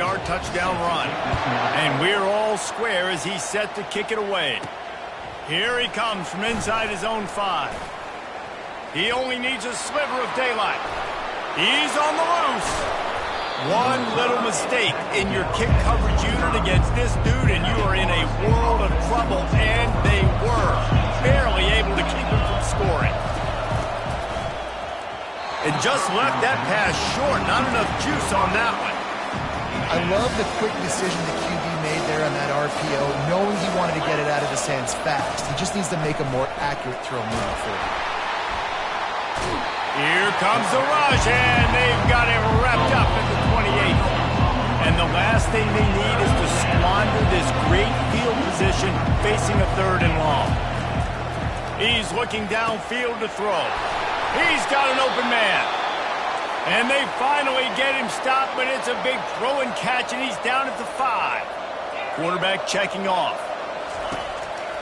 15-yard touchdown run. And we're all square as he's set to kick it away. Here he comes from inside his own 5. He only needs a sliver of daylight. He's on the loose. One little mistake in your kick coverage unit against this dude, and you are in a world of trouble, and they were barely able to keep him from scoring. And just left that pass short. Not enough juice on that one. I love the quick decision the QB made there on that RPO, knowing he wanted to get it out of his hands fast. He just needs to make a more accurate throw moving forward. Here comes the rush, and they've got him wrapped up at the 28th. And the last thing they need is to squander this great field position facing a 3rd and long. He's looking downfield to throw. He's got an open man. And they finally get him stopped, but it's a big throw and catch, and he's down at the 5. Quarterback checking off.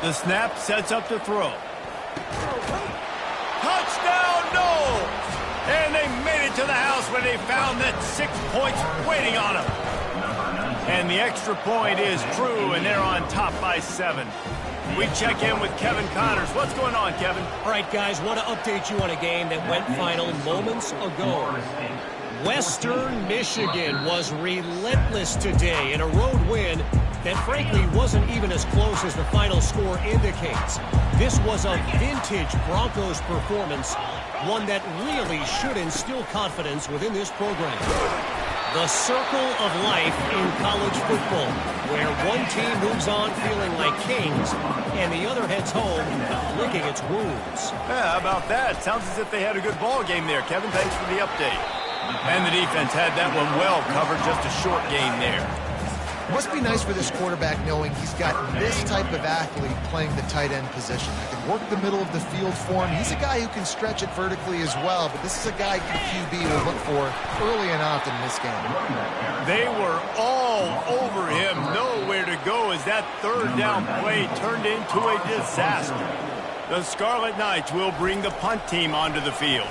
The snap sets up the throw. Touchdown, no! And they made it to the house where they found that 6 points waiting on them. And the extra point is true, and they're on top by 7. We check in with Kevin Connors. What's going on, Kevin? All right, guys, want to update you on a game that went final moments ago. Western Michigan was relentless today in a road win that frankly wasn't even as close as the final score indicates. This was a vintage Broncos performance, one that really should instill confidence within this program. The circle of life in college football, where one team moves on feeling like kings and the other heads home licking its wounds. Yeah, how about that? Sounds as if they had a good ball game there. Kevin, thanks for the update. And the defense had that one well covered, just a short game there. Must be nice for this quarterback knowing he's got this type of athlete playing the tight end position. He can work the middle of the field for him. He's a guy who can stretch it vertically as well, but this is a guy QB will look for early and often in this game. They were all over him, nowhere to go as that 3rd down play turned into a disaster. The Scarlet Knights will bring the punt team onto the field.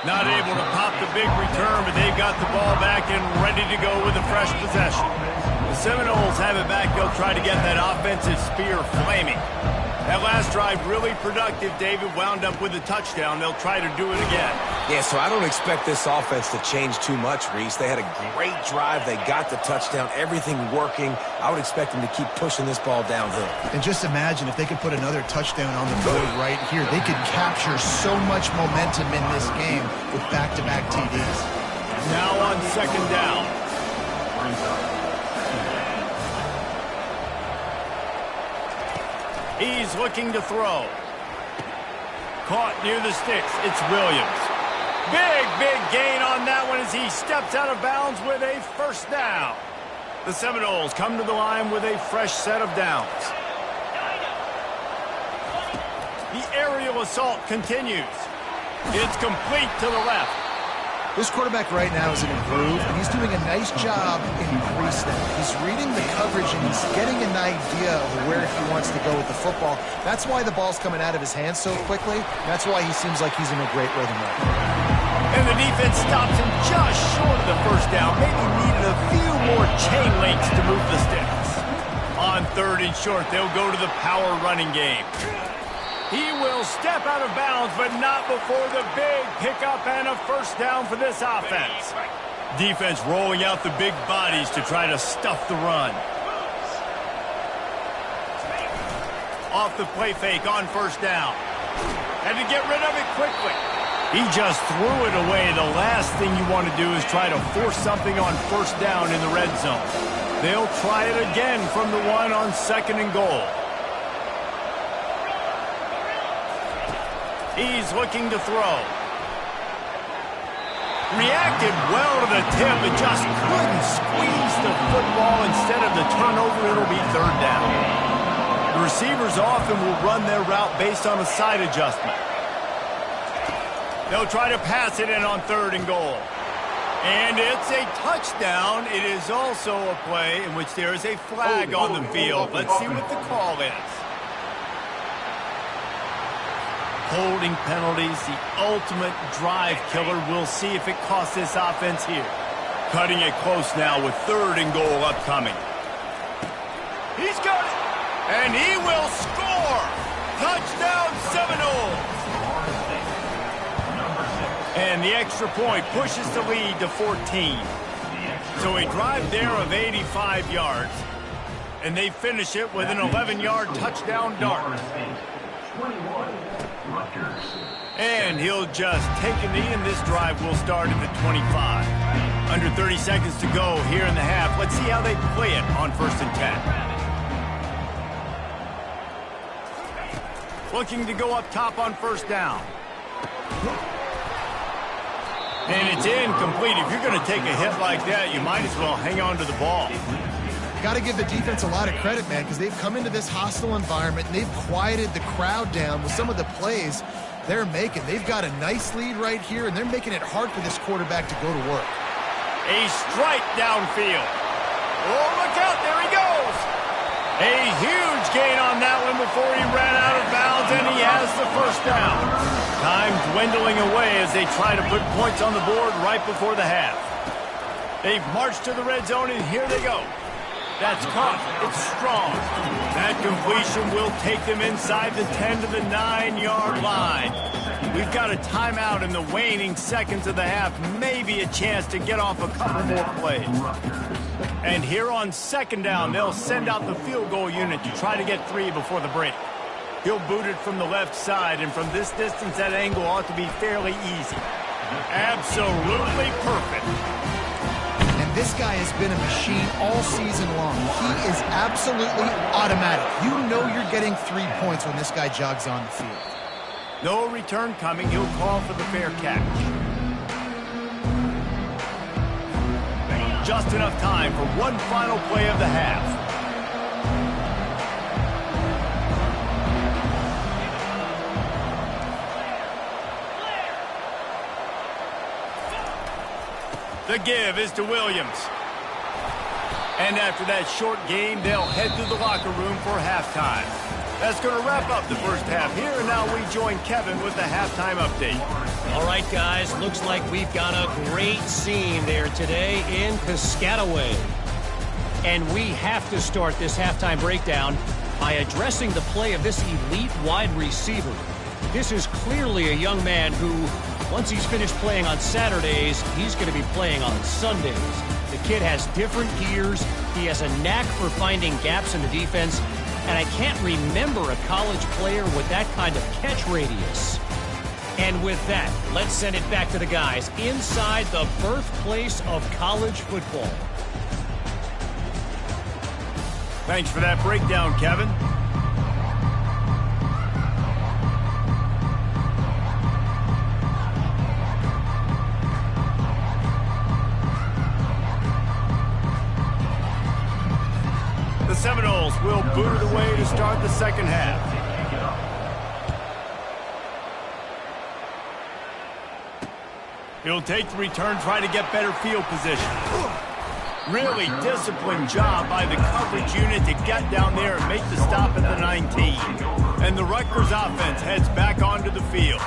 Not able to pop the big return, but they've got the ball back and ready to go with a fresh possession. The Seminoles have it back. They'll try to get that offensive spear flaming. That last drive really productive. David wound up with a touchdown. They'll try to do it again. Yeah, so I don't expect this offense to change too much, Reese. They had a great drive. They got the touchdown. Everything working. I would expect them to keep pushing this ball downhill. And just imagine if they could put another touchdown on the board right here. They could capture so much momentum in this game with back-to-back TDs. Now on 2nd down. He's looking to throw. Caught near the sticks. It's Williams. Big gain on that one as he steps out of bounds with a 1st down. The Seminoles come to the line with a fresh set of downs. The aerial assault continues. It's complete to the left. This quarterback right now is in a groove, and he's doing a nice job in pre-snap. He's reading the coverage, and he's getting an idea of where he wants to go with the football. That's why the ball's coming out of his hands so quickly. That's why he seems like he's in a great rhythm right now. And the defense stops him just short of the 1st down. Maybe needed a few more chain links to move the sticks. On 3rd and short, they'll go to the power running game. He will step out of bounds, but not before the big pickup and a 1st down for this offense. Defense rolling out the big bodies to try to stuff the run. Off the play fake on 1st down. Had to get rid of it quickly. He just threw it away. The last thing you want to do is try to force something on 1st down in the red zone. They'll try it again from the 1 on 2nd and goal. He's looking to throw. Reacted well to the tip, but just couldn't squeeze the football. Instead of the turnover, it'll be 3rd down. The receivers often will run their route based on a side adjustment. They'll try to pass it in on 3rd and goal. And it's a touchdown. It is also a play in which there is a flag on the field. Let's see what the call is. Holding penalties, the ultimate drive killer. We'll see if it costs this offense here. Cutting it close now with 3rd and goal upcoming. He's got it! And he will score! Touchdown Seminoles! And the extra point pushes the lead to 14. So a drive there of 85 yards. And they finish it with an 11-yard touchdown dart. And he'll just take a knee, and this drive will start at the 25. Under 30 seconds to go here in the half. Let's see how they play it on 1st and 10. Looking to go up top on 1st down. And it's incomplete. If you're going to take a hit like that, you might as well hang on to the ball. Got to give the defense a lot of credit, man, because they've come into this hostile environment and they've quieted the crowd down with some of the plays they're making. They've got a nice lead right here, and they're making it hard for this quarterback to go to work. A strike downfield. Oh, look out. There he goes. A huge gain on that one before he ran out of bounds, and he has the 1st down. Time dwindling away as they try to put points on the board right before the half. They've marched to the red zone, and here they go. That's caught. It's strong. That completion will take them inside the 10 to the 9-yard line. We've got a timeout in the waning seconds of the half. Maybe a chance to get off a couple more plays. And here on 2nd down, they'll send out the field goal unit to try to get 3 before the break. He'll boot it from the left side, and from this distance, that angle ought to be fairly easy. Absolutely perfect. This guy has been a machine all season long. He is absolutely automatic. You know you're getting 3 points when this guy jogs on the field. No return coming. He'll call for the fair catch. Just enough time for one final play of the half. The give is to Williams. And after that short game, they'll head to the locker room for halftime. That's going to wrap up the 1st half here, and now we join Kevin with the halftime update. All right, guys, looks like we've got a great scene there today in Piscataway. And we have to start this halftime breakdown by addressing the play of this elite wide receiver. This is clearly a young man who, once he's finished playing on Saturdays, he's going to be playing on Sundays. The kid has different gears. He has a knack for finding gaps in the defense. And I can't remember a college player with that kind of catch radius. And with that, let's send it back to the guys inside the birthplace of college football. Thanks for that breakdown, Kevin. The Seminoles will boot it away to start the 2nd half. He'll take the return, try to get better field position. Really disciplined job by the coverage unit to get down there and make the stop at the 19. And the Rutgers offense heads back onto the field.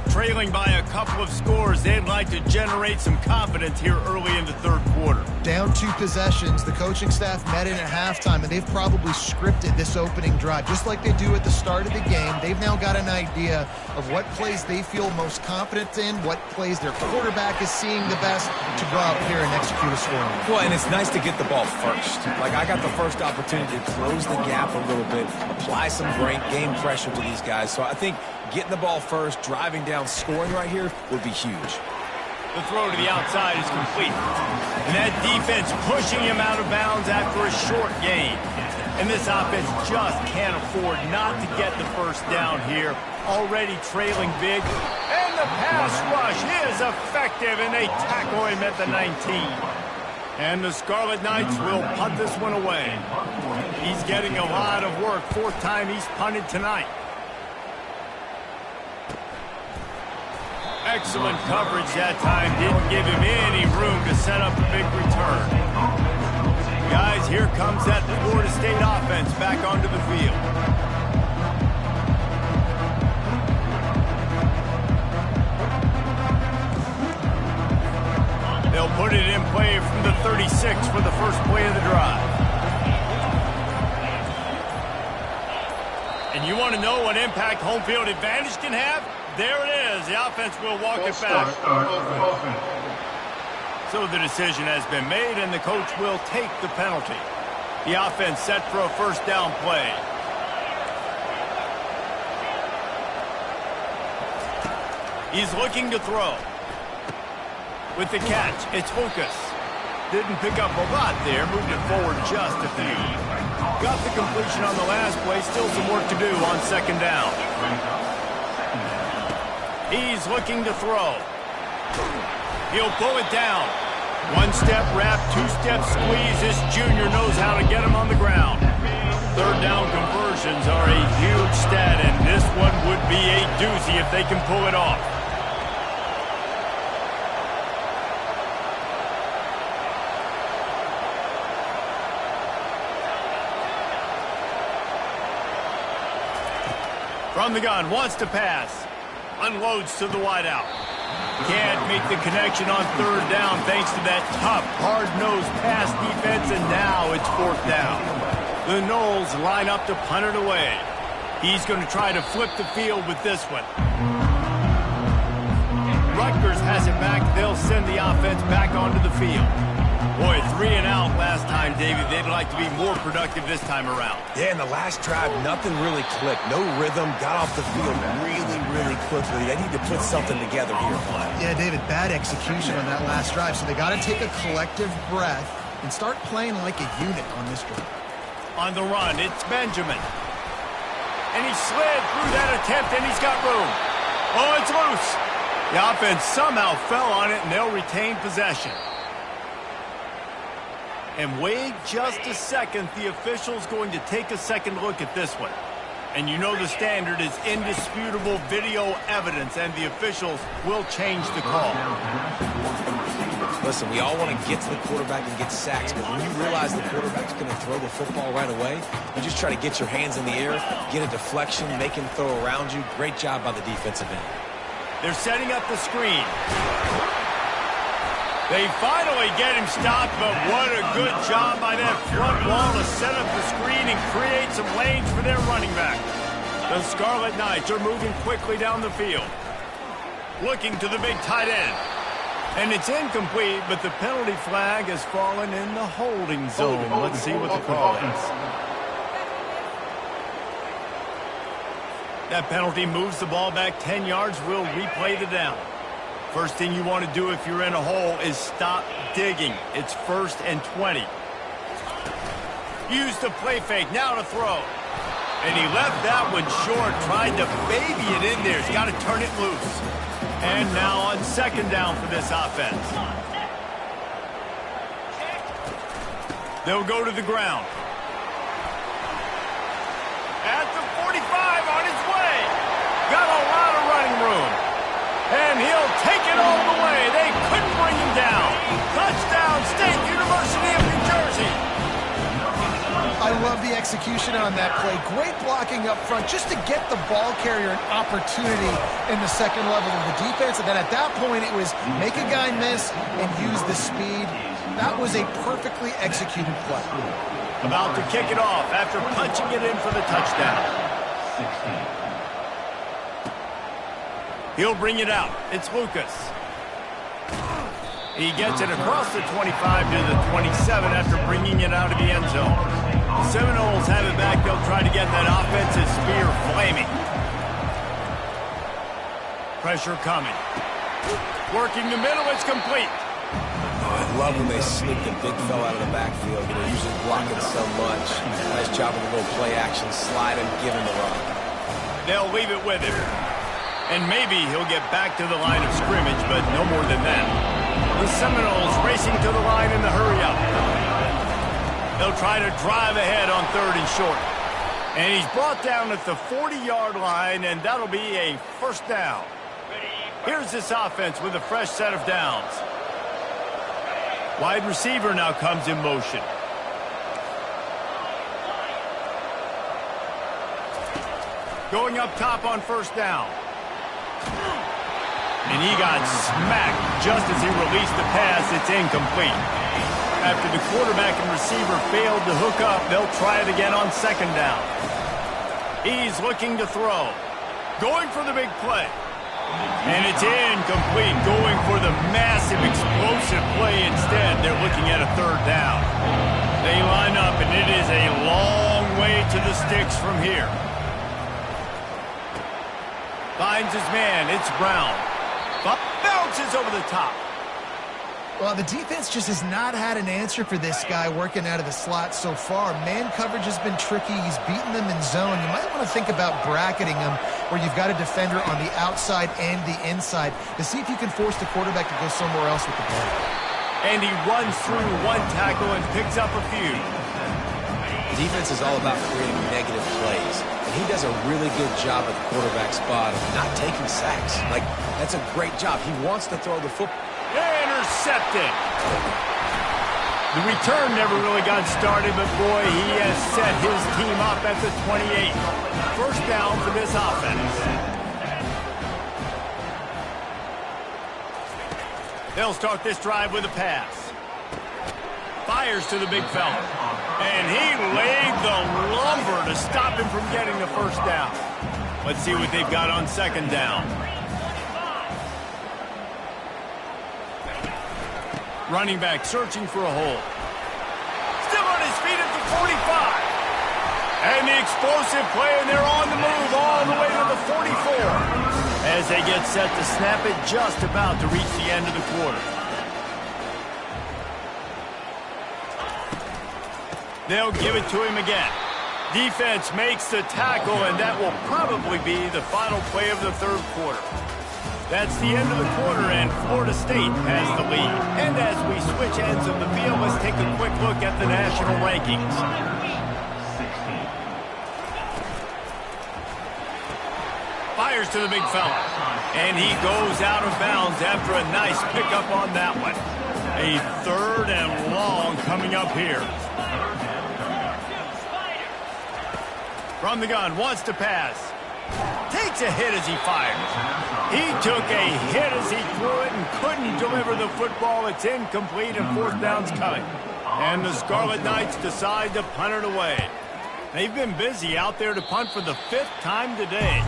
Trailing by a couple of scores, they'd like to generate some confidence here early in the 3rd quarter. Down 2 possessions, the coaching staff met in at halftime, and they've probably scripted this opening drive, just like they do at the start of the game. They've now got an idea of what plays they feel most confident in, what plays their quarterback is seeing the best to go out here and execute a scoring. Well, and it's nice to get the ball first. Like, I got the first opportunity to close the gap a little bit, apply some great game pressure to these guys. So I think getting the ball first, driving down, scoring right here would be huge. The throw to the outside is complete. And that defense pushing him out of bounds after a short gain. And this offense just can't afford not to get the 1st down here. Already trailing big. And the pass rush is effective, and they tackle him at the 19. And the Scarlet Knights will punt this one away. He's getting a lot of work. 4th time he's punted tonight. Excellent coverage that time. Didn't give him any room to set up a big return. Guys, here comes that Florida State offense back onto the field. They'll put it in play from the 36 for the first play of the drive. And you want to know what impact home field advantage can have? There it is. The offense will walk it back. So the decision has been made, and the coach will take the penalty. The offense set for a first down play. He's looking to throw. With the catch, it's Lucas. Didn't pick up a lot there, moved it forward just a few. Got the completion on the last play, still some work to do on second down. He's looking to throw. He'll pull it down. One-step wrap, two-step squeeze. This junior knows how to get him on the ground. Third down conversions are a huge stat, and this one would be a doozy if they can pull it off. From the gun, wants to pass. Unloads to the wideout. Can't make the connection on third down thanks to that tough, hard-nosed pass defense, and now it's fourth down. The Noles line up to punt it away. He's going to try to flip the field with this one. Rutgers has it back. They'll send the offense back onto the field. Boy, 3 and out last time, David. They'd like to be more productive this time around. Yeah, in the last drive, nothing really clicked. No rhythm, got off the field really quickly. They need to put something together here. Yeah, David, bad execution on that last drive, so they got to take a collective breath and start playing like a unit on this drive. On the run, it's Benjamin. And he slid through that attempt, and he's got room. Oh, it's loose. The offense somehow fell on it, and they'll retain possession. And wait just a second, the official's going to take a second look at this one. And you know the standard is indisputable video evidence, and the officials will change the call. Listen, we all want to get to the quarterback and get sacks, but when you realize the quarterback's going to throw the football right away, you just try to get your hands in the air, get a deflection, make him throw around you. Great job by the defensive end. They're setting up the screen. They finally get him stopped, but what a good job by that front wall to set up the screen and create some lanes for their running back. The Scarlet Knights are moving quickly down the field. Looking to the big tight end. And it's incomplete, but the penalty flag has fallen in the holding zone. Let's see what the call is. That penalty moves the ball back 10 yards. We'll replay the down. First thing you want to do if you're in a hole is stop digging. It's 1st and 20. Use the play fake, now to throw. And he left that one short, tried to baby it in there. He's got to turn it loose. And now on second down for this offense. They'll go to the ground. At the 45, on his way. Got a lot of running room. And he'll take it all the way. They couldn't bring him down. Touchdown, State University of New Jersey. I love the execution on that play. Great blocking up front just to get the ball carrier an opportunity in the second level of the defense. And then at that point, it was make a guy miss and use the speed. That was a perfectly executed play. About to kick it off after punching it in for the touchdown. 16. He'll bring it out. It's Lucas. He gets it across the 25 to the 27 after bringing it out of the end zone. The Seminoles have it back. They'll try to get that offensive spear flaming. Pressure coming. Working the middle. It's complete. I love when they sneak the big fella out of the backfield. They're usually blocking so much. Nice job with a little play action. Slide him, give him the rock. They'll leave it with him. And maybe he'll get back to the line of scrimmage, but no more than that. The Seminoles racing to the line in the hurry-up. They'll try to drive ahead on 3rd and short. And he's brought down at the 40-yard line, and that'll be a first down. Here's this offense with a fresh set of downs. Wide receiver now comes in motion. Going up top on first down. And he got smacked just as he released the pass. It's incomplete. After the quarterback and receiver failed to hook up, they'll try it again on second down. He's looking to throw. Going for the big play. And it's incomplete. Going for the massive explosive play instead. They're looking at a third down. They line up, and it is a long way to the sticks from here. Finds his man. It's Brown. Bounces over the top. Well, the defense just has not had an answer for this guy working out of the slot so far. Man coverage has been tricky. He's beaten them in zone. You might want to think about bracketing him where you've got a defender on the outside and the inside to see if you can force the quarterback to go somewhere else with the ball. And he runs through one tackle and picks up a few. Defense is all about creating negative plays, and he does a really good job at the quarterback spot of not taking sacks. Like, that's a great job. He wants to throw the football. Intercepted. The return never really got started, but boy, he has set his team up at the 28. First down for this offense. They'll start this drive with a pass. Fires to the big fella. And he laid the lumber to stop him from getting the first down. Let's see what they've got on second down. Running back searching for a hole. Still on his feet at the 45. And the explosive play, and they're on the move all the way to the 44. As they get set to snap it, just about to reach the end of the quarter. They'll give it to him again. Defense makes the tackle, and that will probably be the final play of the third quarter. That's the end of the quarter, and Florida State has the lead. And as we switch ends of the field, let's take a quick look at the national rankings. Fires to the big fella. And he goes out of bounds after a nice pickup on that one. A third and long coming up here. From the gun, wants to pass. Takes a hit as he fires. He took a hit as he threw it and couldn't deliver the football. It's incomplete and fourth down's coming. And the Scarlet Knights decide to punt it away. They've been busy out there to punt for the fifth time today.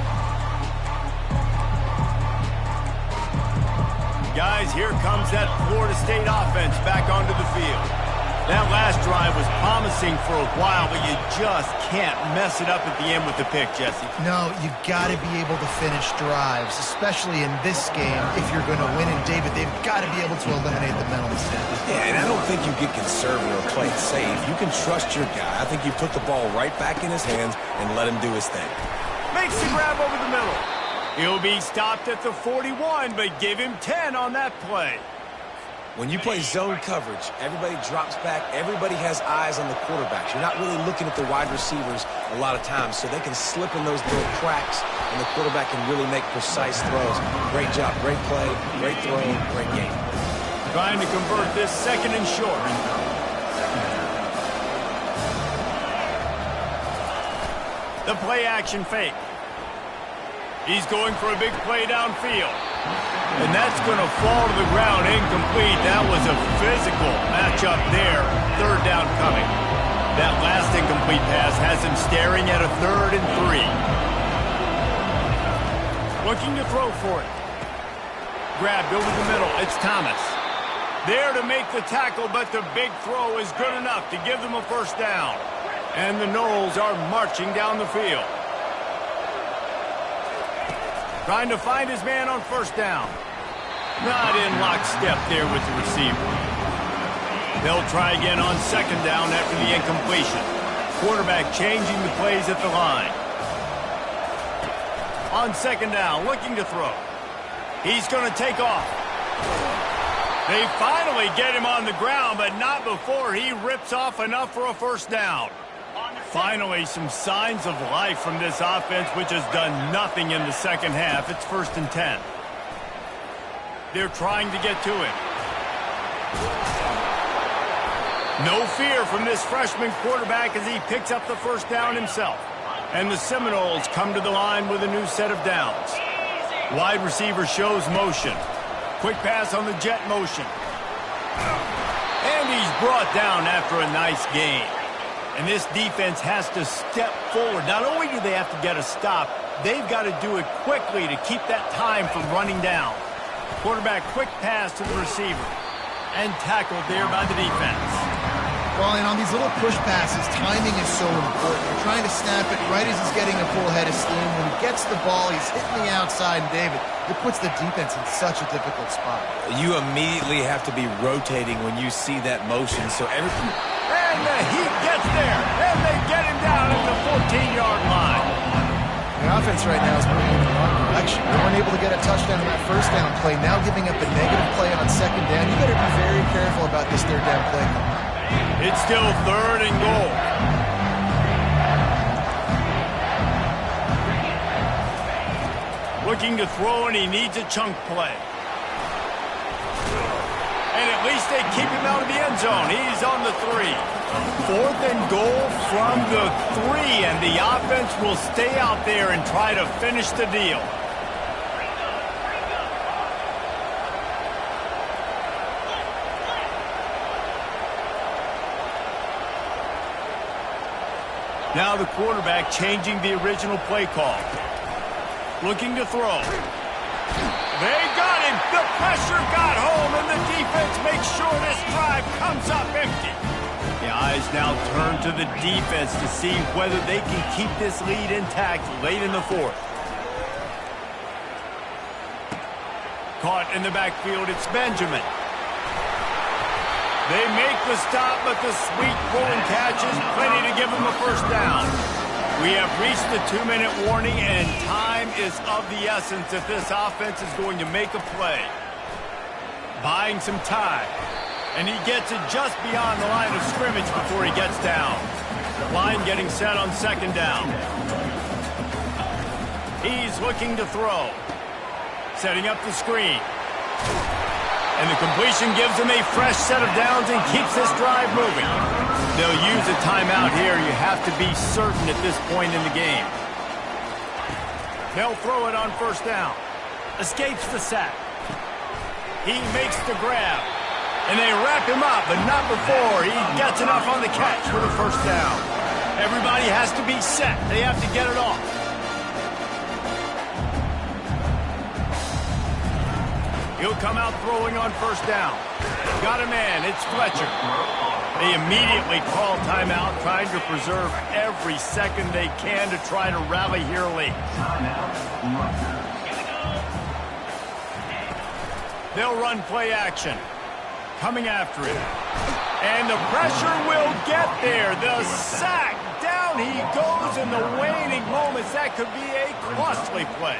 Guys, here comes that Florida State offense back onto the field. That last drive was promising for a while, but you just can't mess it up at the end with the pick, Jesse. No, you've got to be able to finish drives, especially in this game. If you're going to win, and David, they've got to be able to eliminate the mental mistakes. Yeah, and I don't think you get conservative or play it safe. You can trust your guy. I think you put the ball right back in his hands and let him do his thing. Makes the grab over the middle. He'll be stopped at the 41, but give him 10 on that play. When you play zone coverage, everybody drops back. Everybody has eyes on the quarterbacks. You're not really looking at the wide receivers a lot of times, so they can slip in those little cracks, and the quarterback can really make precise throws. Great job, great play, great throw, great game. Trying to convert this second and short. The play action fake. He's going for a big play downfield. And that's going to fall to the ground incomplete. That was a physical matchup there. Third down coming. That last incomplete pass has him staring at a 3rd and 3. Looking to throw for it. Grabbed over the middle. It's Thomas. There to make the tackle, but the big throw is good enough to give them a first down. And the Noles are marching down the field. Trying to find his man on first down. Not in lockstep there with the receiver. They'll try again on second down after the incompletion. Quarterback changing the plays at the line. On second down, looking to throw. He's going to take off. They finally get him on the ground, but not before he rips off enough for a first down. Finally, some signs of life from this offense, which has done nothing in the second half. It's 1st and 10. They're trying to get to it. No fear from this freshman quarterback as he picks up the first down himself. And the Seminoles come to the line with a new set of downs. Wide receiver shows motion. Quick pass on the jet motion. And he's brought down after a nice gain. And this defense has to step forward. Not only do they have to get a stop, they've got to do it quickly to keep that time from running down. Quarterback quick pass to the receiver. And tackled there by the defense. Well, and on these little push passes, timing is so important. You're trying to snap it right as he's getting a full head of steam. When he gets the ball, he's hitting the outside, and David, it puts the defense in such a difficult spot. You immediately have to be rotating when you see that motion, so everything... And the Heat gets there, and they get him down at the 14-yard line. The offense right now is moving in the wrong direction. They weren't able to get a touchdown on that first down play. Now giving up a negative play on second down. You better be very careful about this third down play. It's still 3rd and goal. Looking to throw, and he needs a chunk play. And at least they keep him out of the end zone. He's on the 3. 4th and goal from the 3, and the offense will stay out there and try to finish the deal. Now the quarterback changing the original play call. Looking to throw. They got him. The pressure got home, and the defense makes sure this drive comes up empty. The eyes now turn to the defense to see whether they can keep this lead intact late in the 4th. Caught in the backfield, it's Benjamin. They make the stop, but the sweet pulling catch is plenty to give them a first down. We have reached the 2-minute warning, and time is of the essence if this offense is going to make a play. Buying some time, and he gets it just beyond the line of scrimmage before he gets down. Line getting set on second down. He's looking to throw. Setting up the screen. And the completion gives them a fresh set of downs and keeps this drive moving. They'll use a timeout here. You have to be certain at this point in the game. They'll throw it on first down. Escapes the sack. He makes the grab. And they wrap him up, but not before he gets enough on the catch for the first down. Everybody has to be set. They have to get it off. He'll come out throwing on first down. Got a man. It's Fletcher. They immediately call timeout, trying to preserve every second they can to try to rally here late. They'll run play action. Coming after it. And the pressure will get there. The sack. Down he goes in the waning moments. That could be a costly play.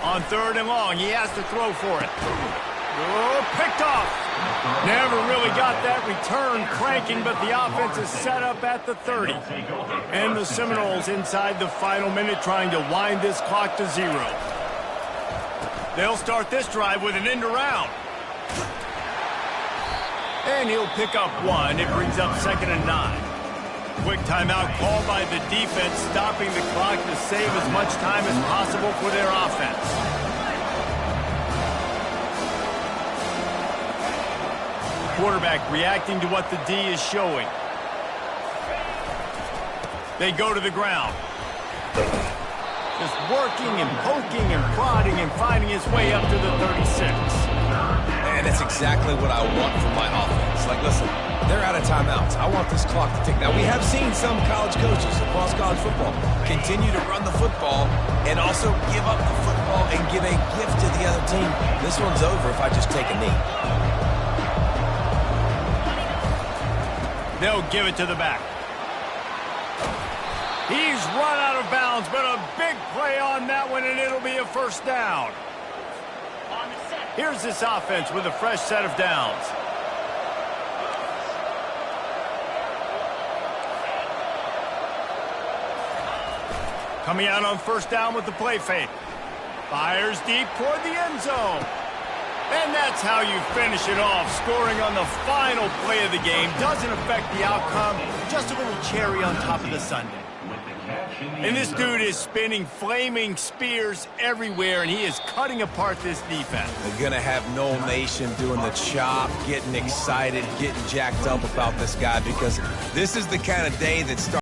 On 3rd and long, he has to throw for it. Oh, picked off. Never really got that return cranking, but the offense is set up at the 30. And the Seminoles inside the final minute trying to wind this clock to 0. They'll start this drive with an end around. And he'll pick up 1. It brings up 2nd and 9. Quick timeout called by the defense, stopping the clock to save as much time as possible for their offense. Quarterback reacting to what the D is showing. They go to the ground. Just working and poking and prodding and finding his way up to the 36. And that's exactly what I want from my offense. Like, listen, they're out of timeouts. I want this clock to tick. Now, we have seen some college coaches across college football continue to run the football and also give up the football and give a gift to the other team. This one's over if I just take a knee. They'll give it to the back. He's run out of bounds, but a big play on that one, and it'll be a first down. Here's this offense with a fresh set of downs. Coming out on first down with the play fake. Fires deep toward the end zone. And that's how you finish it off, scoring on the final play of the game. Doesn't affect the outcome, just a little cherry on top of the sundae. With the catch, And this dude is spinning flaming spears everywhere, and he is cutting apart this defense. They're going to have Noel Nation doing the chop, getting excited, getting jacked up about this guy, because this is the kind of day that starts